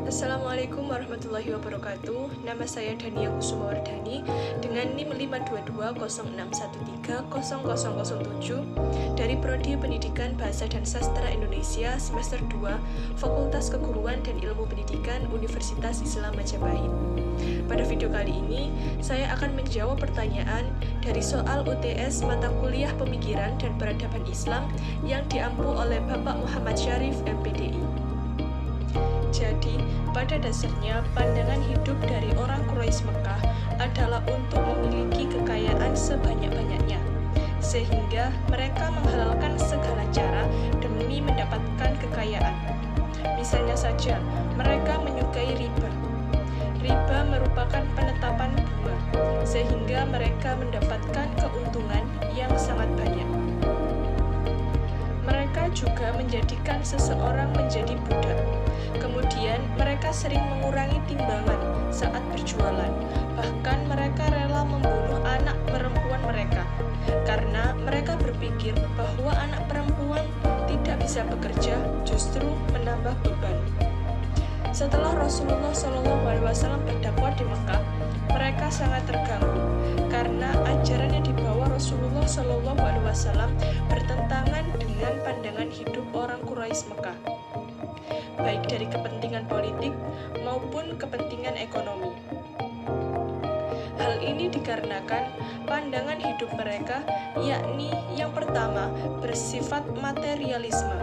Assalamualaikum warahmatullahi wabarakatuh. Nama saya Dania Kusumawardhani dengan NIM 52206130007 dari Prodi Pendidikan Bahasa dan Sastra Indonesia semester 2 Fakultas Keguruan dan Ilmu Pendidikan Universitas Islam Majapahit. Pada video kali ini, saya akan menjawab pertanyaan dari soal UTS mata kuliah Pemikiran dan Peradaban Islam yang diampu oleh Bapak Muhammad Syarif, MPDI. Jadi, pada dasarnya pandangan hidup dari orang Quraisy Mekah adalah untuk memiliki kekayaan sebanyak-banyaknya, sehingga mereka menghalalkan segala cara demi mendapatkan kekayaan. Misalnya saja, mereka menyukai riba. Riba merupakan penetapan bunga, sehingga mereka mendapatkan keuntungan yang sangat banyak. Mereka juga menjadikan seseorang menjadi budak. Kemudian, mereka sering mengurangi timbangan saat berjualan. Bahkan mereka rela membunuh anak perempuan mereka, karena mereka berpikir bahwa anak perempuan tidak bisa bekerja, justru menambah beban. Setelah Rasulullah SAW berdakwah di Mekah, mereka sangat terganggu karena ajaran yang dibawa Rasulullah SAW bertentangan dengan pandangan hidup orang Quraisy Mekah, baik dari kepentingan politik maupun kepentingan ekonomi. Hal ini dikarenakan pandangan hidup mereka, yakni yang pertama bersifat materialisme,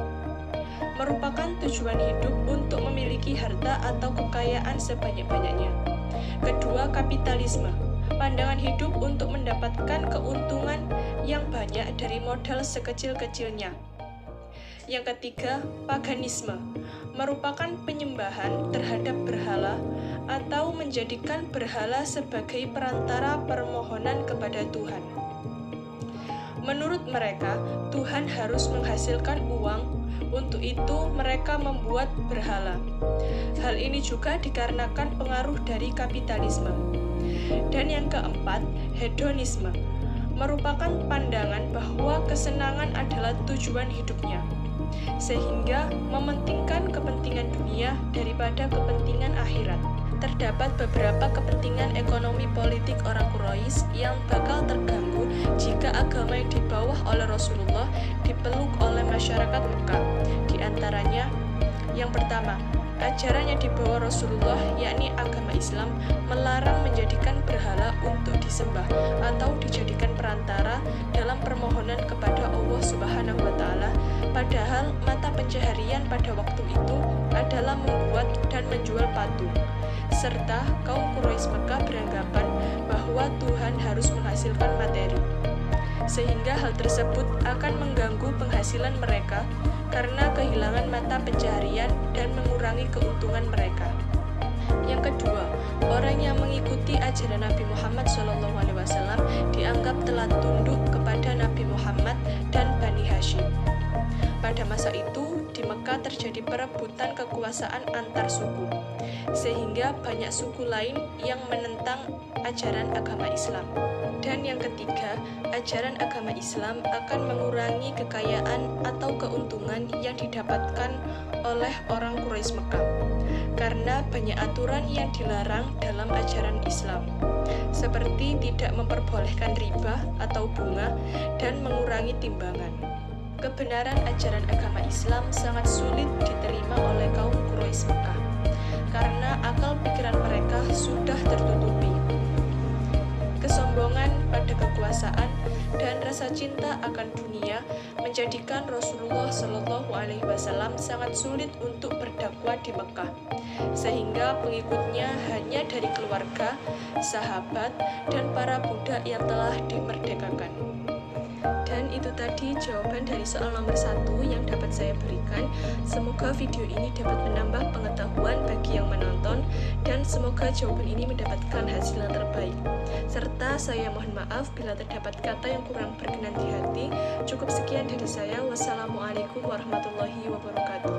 merupakan tujuan hidup untuk memiliki harta atau kekayaan sebanyak-banyaknya. Kedua, kapitalisme, pandangan hidup untuk mendapatkan keuntungan yang banyak dari modal sekecil-kecilnya. Yang ketiga, paganisme, merupakan penyembahan terhadap berhala atau menjadikan berhala sebagai perantara permohonan kepada Tuhan. Menurut mereka, Tuhan harus menghasilkan uang, untuk itu mereka membuat berhala. Hal ini juga dikarenakan pengaruh dari kapitalisme. Dan yang keempat, hedonisme, merupakan pandangan bahwa kesenangan adalah tujuan hidupnya, sehingga mementingkan kepentingan dunia daripada kepentingan akhirat. Terdapat beberapa kepentingan ekonomi politik orang Quraisy yang bakal terganggu jika agama yang dibawa oleh Rasulullah dipeluk oleh masyarakat Mekah. Di antaranya, yang pertama, ajaran yang dibawa Rasulullah, yakni agama Islam, melarang menjadikan berhala untuk disembah atau dijadikan perantara dalam permohonan kepada Allah Subhanahu wa Ta'ala, padahal mata pencaharian pada waktu itu adalah membuat dan menjual patung. Serta kaum Quraisy Mekah beranggapan bahwa Tuhan harus menghasilkan materi, sehingga hal tersebut akan mengganggu penghasilan mereka karena kehilangan mata pencaharian dan mengurangi keuntungan mereka. Yang kedua, orang yang mengikuti ajaran Nabi Muhammad SAW dianggap telah tunduk kepada Nabi Muhammad dan Bani Hashim. Pada masa itu, di Mekah terjadi perebutan kekuasaan antar suku, sehingga banyak suku lain yang menentang ajaran agama Islam. Dan yang ketiga, ajaran agama Islam akan mengurangi kekayaan atau keuntungan yang didapatkan oleh orang Quraisy Mekah, karena banyak aturan yang dilarang dalam ajaran Islam, seperti tidak memperbolehkan riba atau bunga dan mengurangi timbangan. Kebenaran ajaran agama Islam sangat sulit diterima oleh kaum Quraisy Mekah, karena akal pikiran mereka sudah tertutupi. Kesombongan pada kekuasaan dan rasa cinta akan dunia menjadikan Rasulullah SAW sangat sulit untuk berdakwah di Mekah, sehingga pengikutnya hanya dari keluarga, sahabat, dan para budak yang telah dimerdekakan. Dan itu tadi jawaban dari soal nomor 1 yang dapat saya berikan. Semoga video ini dapat menambah pengetahuan bagi yang menonton, dan semoga jawaban ini mendapatkan hasil yang terbaik. Serta saya mohon maaf bila terdapat kata yang kurang berkenan di hati. Cukup sekian dari saya. Wassalamualaikum warahmatullahi wabarakatuh.